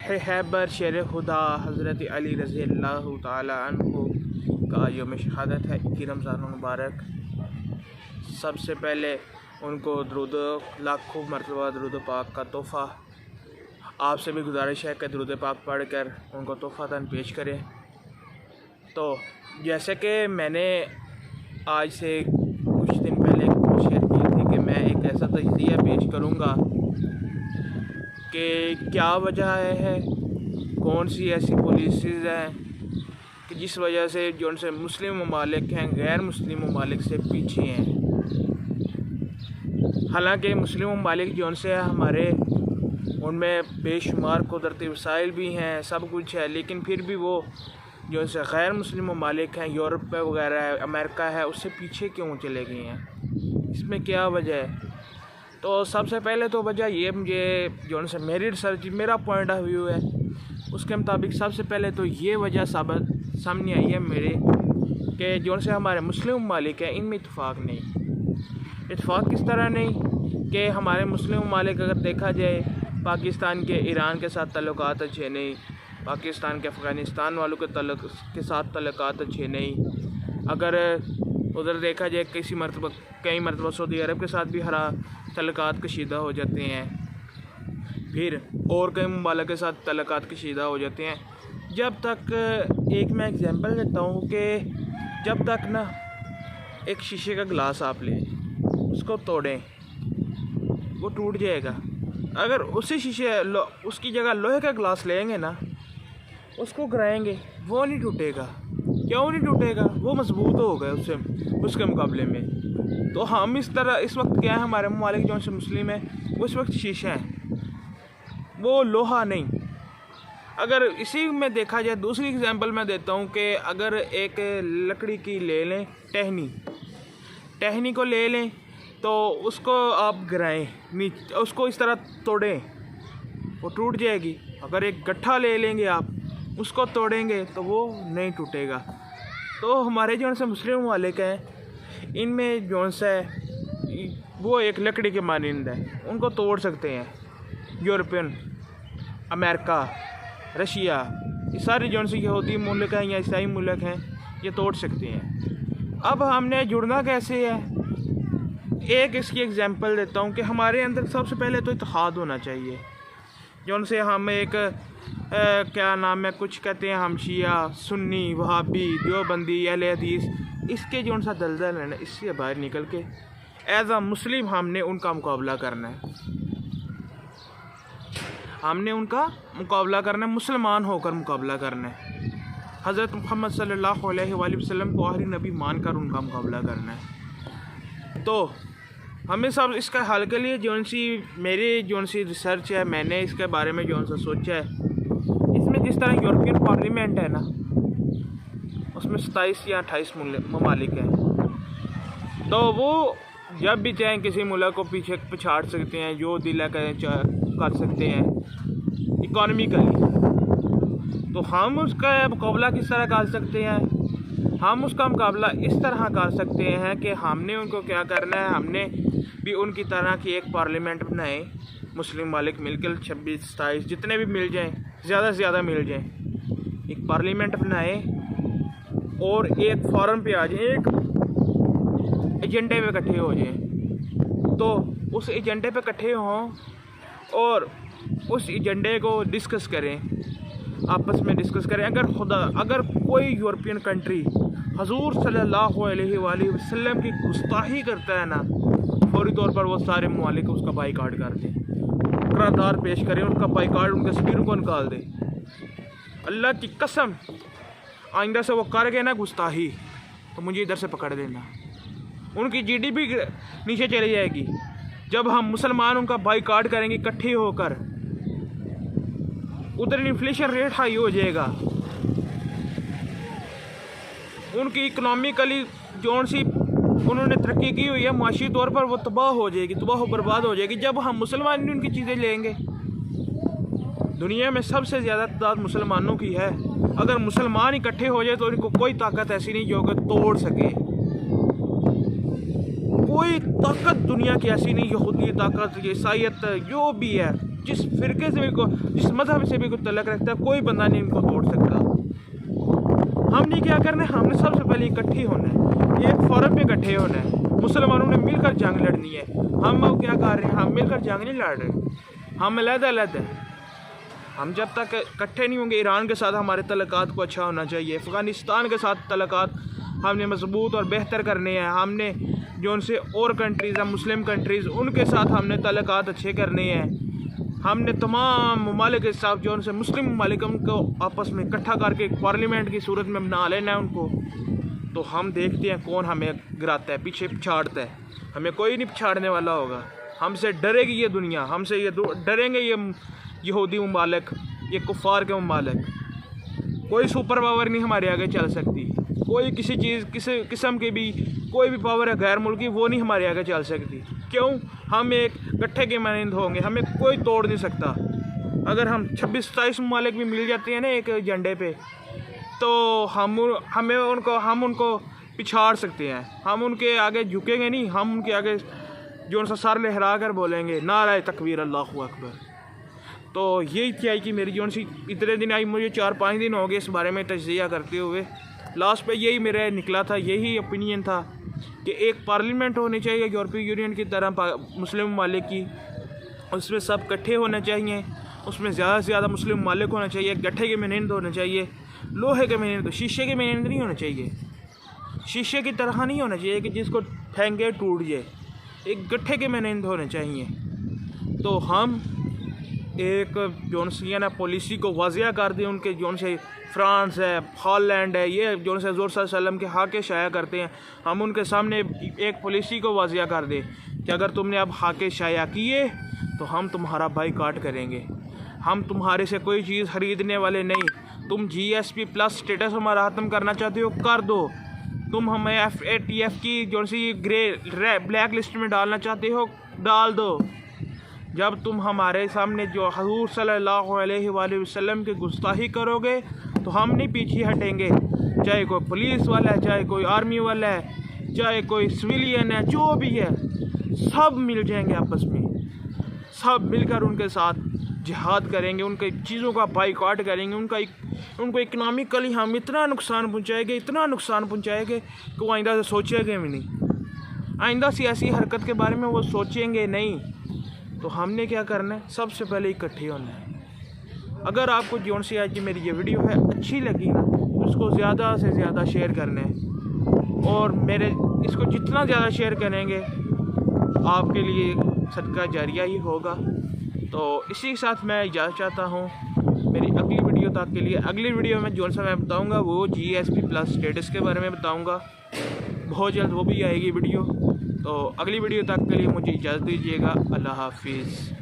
Haber शेर खुदा हज़रत अली रज़ी अल्लाह ताला अन्हु का यौम शहादत है 21 रमज़ान मुबारक। सबसे पहले उनको दरूद लाखों मरतबा दरूद पाक का तोहफ़ा आपसे भी गुजारिश है कि दरूद पाक पढ़ कर उनको तोहफ़ा दान पेश करें। तो जैसे कि मैंने आज से कुछ दिन पहले शेयर की थी कि मैं एक ऐसा तजज़िया पेश करूँगा कि क्या वजह है, कौन सी ऐसी पॉलिसीज़ हैं कि जिस वजह से जो उनसे मुस्लिम ममालिक हैं गैर मुस्लिम ममालिक से पीछे हैं। हालांकि मुस्लिम ममालिक जो उनसे हमारे उनमें बेशुमार कुदरती वसाइल भी हैं, सब कुछ है, लेकिन फिर भी वो जो उनसे गैर मुस्लिम ममालिक हैं यूरोप वगैरह है, अमेरिका है, उससे पीछे क्यों चले गए हैं, इसमें क्या वजह है। तो सबसे पहले तो वजह ये मुझे जो उनसे मेरी रिसर्च मेरा पॉइंट ऑफ व्यू है उसके मुताबिक सबसे पहले तो ये वजह सामने आई है मेरे कि जो उनसे हमारे मुस्लिम ममालिक हैं इनमें इत्तेफाक नहीं। इत्तेफाक किस तरह नहीं कि हमारे मुस्लिम ममालिक अगर देखा जाए पाकिस्तान के ईरान के साथ ताल्लुकात अच्छे नहीं, पाकिस्तान के अफ़गानिस्तान वालों के साथ ताल्लुकात अच्छे नहीं, अगर उधर देखा जाए कई मरतबा सऊदी अरब के साथ भी ताल्लुकात कशीदा हो जाते हैं, फिर और कई ममालिक के साथ ताल्लुकात कशीदा हो जाते हैं। जब तक एक मैं एग्जांपल देता हूँ कि जब तक ना एक शीशे का गिलास आप लें, उसको तोड़ें, वो टूट जाएगा। अगर उसकी जगह लोहे का गिलास लेंगे ना, उसको गिराएंगे, वो नहीं टूटेगा। क्यों नहीं टूटेगा? वो मजबूत होगा उसके मुकाबले में। तो हम इस वक्त क्या है, हमारे ममालिक जो से मुस्लिम है वो इस वक्त शीशा है, वो लोहा नहीं। अगर इसी में देखा जाए दूसरी एग्जांपल मैं देता हूँ कि अगर एक लकड़ी की ले लें, टहनी को ले लें तो उसको आप गिराएं नीचे, उसको इस तरह तोड़ें, वो टूट जाएगी। अगर एक गट्ठा ले लेंगे आप, उसको तोड़ेंगे तो वो नहीं टूटेगा। तो हमारे जो से मुस्लिम ममालिक हैं इनमें जो सा वो एक लकड़ी के मानंद है, उनको तोड़ सकते हैं। यूरोपियन, अमेरिका, रशिया, ये सारे जो से यहूदी मुल्क हैं या ईसाई मुल्क हैं, ये तोड़ सकते हैं। अब हमने जुड़ना कैसे है, एक इसकी एग्जांपल देता हूँ कि हमारे अंदर सबसे पहले तो इत्तेहाद होना चाहिए। जो उनसे हम एक क्या नाम है, कुछ कहते हैं हम शिया, सुन्नी, वहाबी, देवबंदी, अहले हदीस, इसके जो उनसा दलदल है ना, इससे बाहर निकल के एज आ मुस्लिम हमने उनका मुकाबला करना है। हमने उनका मुकाबला करना है, मुसलमान होकर मुकाबला करना है। हज़रत मोहम्मद सल्लल्लाहु अलैहि वसल्लम को आखिरी नबी मानकर उनका मुकाबला करना है। तो हमें सब इसका हल के लिए मेरी रिसर्च है, मैंने इसके बारे में सोचा है, इसमें जिस तरह यूरोपियन पार्लियामेंट है ना, उसमें 27 या 28 ममालिक हैं। तो वो जब भी चाहें किसी मुल्क को पीछे पछाड़ सकते हैं, जो दिल कर सकते हैं इकॉनमिकली। तो हम उसका मुकाबला किस तरह कर सकते हैं? हम उसका मुकाबला इस तरह कर सकते हैं कि हमने उनको क्या करना है, हमने भी उनकी तरह की एक पार्लियामेंट बनाए, मुस्लिम ममालिक मिलकर 26-27 जितने भी मिल जाएं, ज़्यादा से ज़्यादा मिल जाएं, एक पार्लियामेंट बनाए और एक फॉरम पे आ जाए, एक एजेंडे पे इकट्ठे हो जाएं। तो उस एजेंडे पे इकट्ठे हों और उस एजेंडे को डिस्कस करें, आपस में डिस्कस करें। अगर कोई यूरोपियन कंट्री हजूर सल्लल्लाहु अलैहि वसल्लम की गुस्ताही करता है ना, फौरी तौर पर वो सारे ममालिक उसका बाइकाट कर दें, करारदाद पेश करें, उनका बाइकाट, उनके सफीरों को निकाल दें। अल्लाह की कसम आइंदा से वो कर गए ना गुस्ताही, तो मुझे इधर से पकड़ देना, उनकी जीडीपी नीचे चली जाएगी। जब हम मुसलमान उनका बाइकाट करेंगे इकट्ठे होकर, उधर इन्फ्लेशन रेट हाई हो जाएगा, उनकी इकनॉमिकली जो सी उन्होंने तरक्की की हुई है माशी तौर पर, वो तबाह हो जाएगी, तबाह बर्बाद हो जाएगी। जब हम मुसलमान उनकी चीज़ें लेंगे, दुनिया में सबसे ज़्यादा तादाद मुसलमानों की है। अगर मुसलमान इकट्ठे हो जाए तो इनको कोई ताकत ऐसी नहीं जो कि तोड़ सके। कोई ताकत दुनिया की ऐसी नहीं, यहूदी ताकत, ईसाईयत, जो भी है, जिस फ़िरके से भी जिस मज़हब से भी कोई तल्लुक़ रखता है, कोई बंदा नहीं इनको तोड़ सकता। हमने क्या करना है, हमने सबसे पहले इकट्ठे होना है, एक फोरम पे इकट्ठे होना है, मुसलमानों ने मिलकर जंग लड़नी है। हम अब क्या कर रहे हैं, हम मिलकर जंग नहीं लड़ रहे, हम अलग-अलग हैं। हम जब तक इकट्ठे नहीं होंगे, ईरान के साथ हमारे तल्लुक़ात को अच्छा होना चाहिए, अफ़गानिस्तान के साथ तल्लुक़ात हमने मजबूत और बेहतर करने हैं, हमने जो उनसे और कंट्रीज़ हैं मुस्लिम कंट्रीज़, उनके साथ हमने तल्लुक़ात अच्छे करने हैं। हमने तमाम ममालिक के साथ जो उनसे मुस्लिम ममालिक उनको आपस में इकट्ठा करके पार्लियामेंट की सूरत में बना लेना है उनको। तो हम देखते हैं कौन हमें गिराता है, पीछे पिछाड़ता है। हमें कोई नहीं पिछाड़ने वाला होगा। हमसे डरेगी ये दुनिया, हमसे ये डरेंगे ये यहूदी ममालिक, ये कुफ़ार के ममालिक। कोई सुपर पावर नहीं हमारे आगे चल सकती, कोई किसी चीज़ किसी किस्म की भी कोई भी पावर है गैर मुल्की, वो नहीं हमारे आगे चल सकती। क्यों? हम एक इकट्ठे के मानंद होंगे, हमें कोई तोड़ नहीं सकता। अगर हम 26-27 ममालिक भी मिल जाते हैं ना एक झंडे पे, तो हम उनको पिछाड़ सकते हैं। हम उनके आगे झुकेंगे नहीं, हम उनके आगे जो उनसे सर लहरा कर बोलेंगे नारा तकबीर अल्लाहु अकबर। तो यही थी कि मेरी जो सी इतने दिन आई, मुझे 4-5 दिन हो गए इस बारे में तज्ज़िया करते हुए। लास्ट पे यही मेरा निकला था, यही ओपिनियन था कि एक पार्लियामेंट होनी चाहिए यूरोपीय यूनियन की तरह मुस्लिम ममालिक की, उसमें सब इकट्ठे होने चाहिए, उसमें ज़्यादा से ज़्यादा मुस्लिम ममालिक होना चाहिए, गट्ठे के नुमाइंदे होने चाहिए, लोहे के नुमाइंदे, शीशे के नुमाइंदे नहीं होने चाहिए, शीशे की तरह नहीं होना चाहिए कि जिसको फेंके टूट जाए, एक गट्ठे के नुमाइंदे होने चाहिए। तो हम एक जोन सी है ना पॉलिसी को वाज़िया कर दें, उनके जोन से फ्रांस है, हॉलैंड है, ये जोन से हज़ूर सल्लल्लाहु अलैहि वसल्लम के हाके शाया करते हैं, हम उनके सामने एक पॉलिसी को वाज़िया कर दें कि अगर तुमने अब हाके शाया किए तो हम तुम्हारा बाइकआउट करेंगे, हम तुम्हारे से कोई चीज़ ख़रीदने वाले नहीं। तुम GSP+ स्टेटस हमारा ख़त्म करना चाहते हो, कर दो। तुम हमें FATF की जोन सी ब्लैक लिस्ट में डालना चाहते हो, डाल दो। जब तुम हमारे सामने जो हज़ूर सल्लल्लाहु अलैहि वसल्लम की गुस्ताखी करोगे तो हम नहीं पीछे हटेंगे, चाहे कोई पुलिस वाला है, चाहे कोई आर्मी वाला है, चाहे कोई सिविलियन है, जो भी है, सब मिल जाएंगे आपस में, सब मिलकर उनके साथ जिहाद करेंगे, उनके चीज़ों का बाइकआउट करेंगे, उनको इकनॉमिकली हम इतना नुकसान पहुँचाएंगे, इतना नुकसान पहुँचाएंगे कि वो आइंदा से सोचेंगे भी नहीं, आइंदा सियासी हरकत के बारे में वो सोचेंगे नहीं। तो हमने क्या करना है, सबसे पहले इकट्ठे होना है। अगर आपको जोन सी आज की मेरी ये वीडियो है अच्छी लगी ना, तो उसको ज़्यादा से ज़्यादा शेयर करना है, और मेरे इसको जितना ज़्यादा शेयर करेंगे आपके लिए सदका जारिया ही होगा। तो इसी के साथ मैं इजाज़त चाहता हूँ मेरी अगली वीडियो तक के लिए। अगली वीडियो में जोन सा मैं बताऊँगा वो GSP+ स्टेटस के बारे में बताऊँगा, बहुत जल्द वो भी आएगी वीडियो। तो अगली वीडियो तक के लिए मुझे इजाज़त दीजिएगा। अल्लाह हाफिज़।